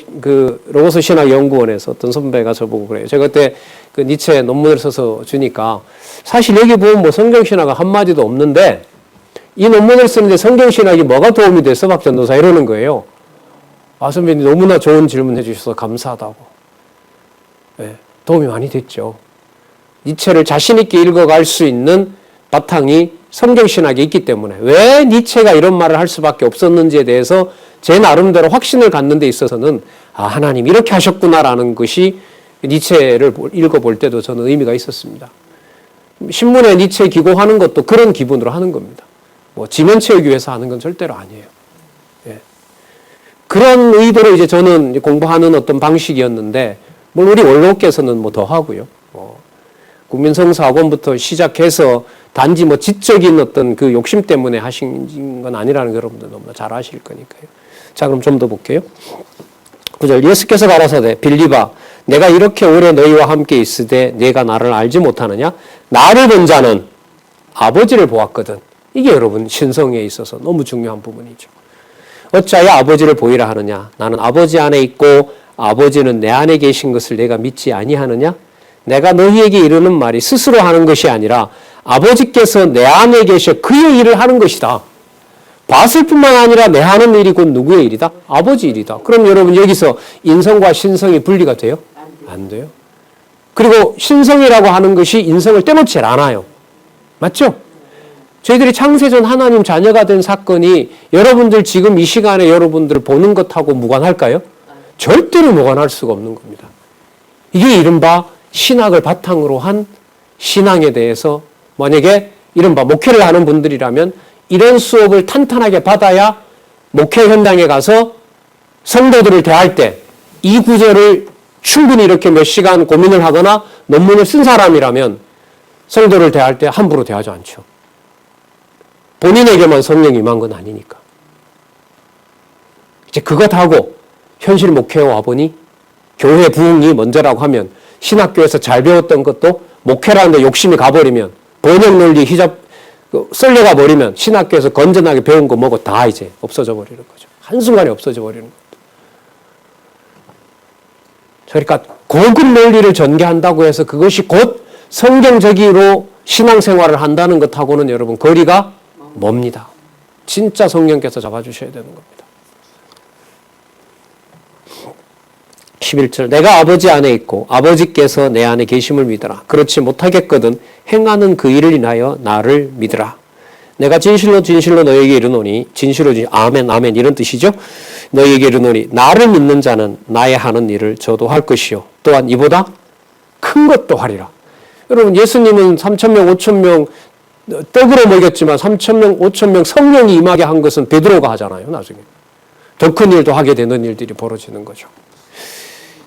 로고스 신학 연구원에서 어떤 선배가 저보고 그래요. 제가 그때 그 니체 논문을 써서 주니까 사실 여기 보면 뭐 성경 신학은 한마디도 없는데 이 논문을 쓰는데 성경 신학이 뭐가 도움이 됐어 박전도사 이러는 거예요. 아 선배님 너무나 좋은 질문 해주셔서 감사하다고. 네, 도움이 많이 됐죠. 니체를 자신 있게 읽어갈 수 있는 바탕이 성경신학에 있기 때문에 왜 니체가 이런 말을 할 수밖에 없었는지에 대해서 제 나름대로 확신을 갖는 데 있어서는 아 하나님 이렇게 하셨구나라는 것이 니체를 읽어볼 때도 저는 의미가 있었습니다. 신문에 니체 기고하는 것도 그런 기분으로 하는 겁니다. 뭐 지면 채우기 위해서 하는 건 절대로 아니에요. 예. 그런 의도로 이제 저는 공부하는 어떤 방식이었는데, 물론 우리 원로께서는 뭐 더 하고요. 국민성사학원부터 시작해서 단지 뭐 지적인 어떤 그 욕심 때문에 하신 건 아니라는 거 여러분들 너무나 잘 아실 거니까요. 자, 그럼 좀 더 볼게요. 9절, 예수께서 가라사대 빌립아 내가 이렇게 오래 너희와 함께 있으되 내가 나를 알지 못하느냐? 나를 본 자는 아버지를 보았거든. 이게 여러분 신성에 있어서 너무 중요한 부분이죠. 어찌하여 아버지를 보이라 하느냐? 나는 아버지 안에 있고 아버지는 내 안에 계신 것을 내가 믿지 아니하느냐? 내가 너희에게 이르는 말이 스스로 하는 것이 아니라 아버지께서 내 안에 계셔 그의 일을 하는 것이다. 봤을 뿐만 아니라 내 하는 일이 곧 누구의 일이다? 아버지 일이다. 그럼 여러분 여기서 인성과 신성이 분리가 돼요? 안 돼요. 그리고 신성이라고 하는 것이 인성을 떼놓지 않아요. 맞죠? 저희들이 창세전 하나님 자녀가 된 사건이 여러분들 지금 이 시간에 여러분들을 보는 것하고 무관할까요? 절대로 무관할 수가 없는 겁니다. 이게 이른바 신학을 바탕으로 한 신앙에 대해서 만약에 이른바 목회를 하는 분들이라면 이런 수업을 탄탄하게 받아야 목회 현장에 가서 성도들을 대할 때 이 구절을 충분히 이렇게 몇 시간 고민을 하거나 논문을 쓴 사람이라면 성도를 대할 때 함부로 대하지 않죠. 본인에게만 성령이 임한 건 아니니까. 이제 그것하고 현실 목회에 와보니 교회 부흥이 먼저라고 하면 신학교에서 잘 배웠던 것도 목회라는 데 욕심이 가버리면 번역 논리 썰려가 버리면 신학교에서 건전하게 배운 거 뭐고 다 이제 없어져 버리는 거죠. 한순간에 없어져 버리는 겁니다. 그러니까 고급 논리를 전개한다고 해서 그것이 곧 성경적으로 신앙생활을 한다는 것하고는 여러분 거리가 멉니다. 진짜 성령께서 잡아주셔야 되는 겁니다. 11절 내가 아버지 안에 있고 아버지께서 내 안에 계심을 믿으라. 그렇지 못하겠거든 행하는 그 일을 인하여 나를 믿으라. 내가 진실로 진실로 너에게 이르노니 진실로 아멘 아멘 이런 뜻이죠. 너에게 이르노니 나를 믿는 자는 나의 하는 일을 저도 할 것이요 또한 이보다 큰 것도 하리라. 여러분 예수님은 3,000명 5,000명 떡으로 먹였지만 3,000명 5,000명 성령이 임하게 한 것은 베드로가 하잖아요. 나중에 더 큰 일도 하게 되는 일들이 벌어지는 거죠.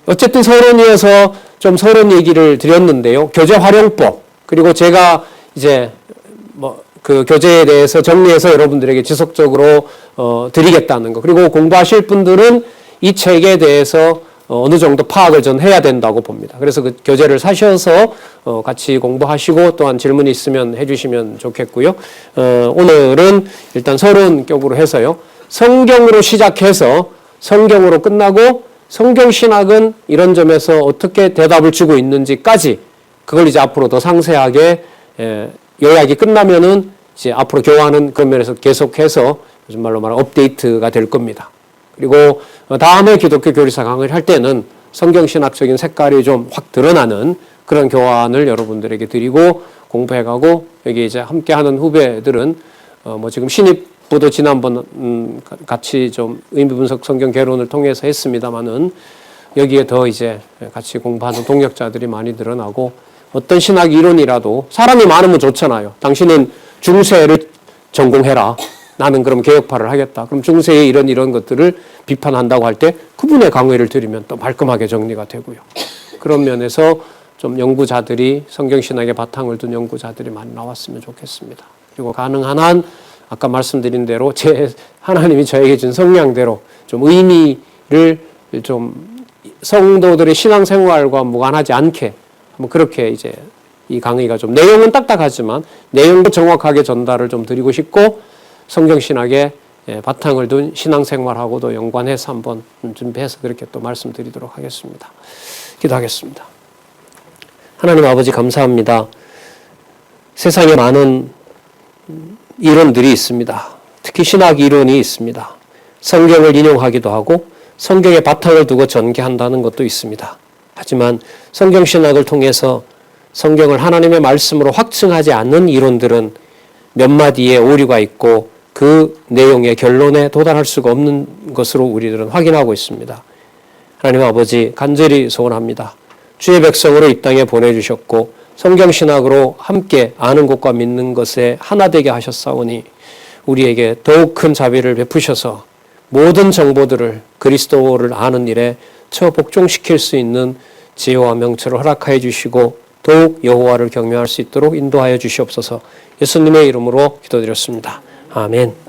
어쨌든 서론위에서 좀 서론 얘기를 드렸는데요. 교재 활용법 그리고 제가 이제 뭐 그 교재에 대해서 정리해서 여러분들에게 지속적으로 드리겠다는 거. 그리고 공부하실 분들은 이 책에 대해서 어느 정도 파악을 전 해야 된다고 봅니다. 그래서 그 교재를 사셔서 같이 공부하시고 또한 질문이 있으면 해주시면 좋겠고요. 오늘은 일단 서론격으로 해서요. 성경으로 시작해서 성경으로 끝나고 성경신학은 이런 점에서 어떻게 대답을 주고 있는지까지 그걸 이제 앞으로 더 상세하게 요약이 끝나면은 이제 앞으로 교화하는 그런 면에서 계속해서 요즘 말로 말하면 업데이트가 될 겁니다. 그리고 다음에 기독교 교리사 강의를 할 때는 성경신학적인 색깔이 좀 확 드러나는 그런 교환을 여러분들에게 드리고 공부해가고 여기 이제 함께하는 후배들은 뭐 지금 신입부도 지난번 같이 좀 의미분석 성경 개론을 통해서 했습니다만은 여기에 더 이제 같이 공부하는 동역자들이 많이 늘어나고 어떤 신학 이론이라도 사람이 많으면 좋잖아요. 당신은 중세를 전공해라. 나는 그럼 개혁파를 하겠다. 그럼 중세의 이런 것들을 비판한다고 할 때 그분의 강의를 들으면 또 말끔하게 정리가 되고요. 그런 면에서 좀 연구자들이 성경신학의 바탕을 둔 연구자들이 많이 나왔으면 좋겠습니다. 그리고 가능한 한 아까 말씀드린 대로 하나님이 저에게 준 성량대로 좀 의미를 좀 성도들의 신앙생활과 무관하지 않게 뭐 그렇게 이제 이 강의가 좀 내용은 딱딱하지만 내용도 정확하게 전달을 좀 드리고 싶고 성경신학의 바탕을 둔 신앙생활하고도 연관해서 한번 준비해서 그렇게 또 말씀드리도록 하겠습니다. 기도하겠습니다. 하나님 아버지 감사합니다. 세상에 많은 이론들이 있습니다. 특히 신학 이론이 있습니다. 성경을 인용하기도 하고 성경의 바탕을 두고 전개한다는 것도 있습니다. 하지만 성경신학을 통해서 성경을 하나님의 말씀으로 확증하지 않는 이론들은 몇 마디의 오류가 있고 그 내용의 결론에 도달할 수가 없는 것으로 우리들은 확인하고 있습니다. 하나님 아버지 간절히 소원합니다. 주의 백성으로 이 땅에 보내주셨고 성경신학으로 함께 아는 것과 믿는 것에 하나 되게 하셨사오니 우리에게 더욱 큰 자비를 베푸셔서 모든 정보들을 그리스도를 아는 일에 처복종시킬 수 있는 지혜와 명철을 허락하여 주시고 더욱 여호와를 경외할 수 있도록 인도하여 주시옵소서. 예수님의 이름으로 기도드렸습니다. 아멘.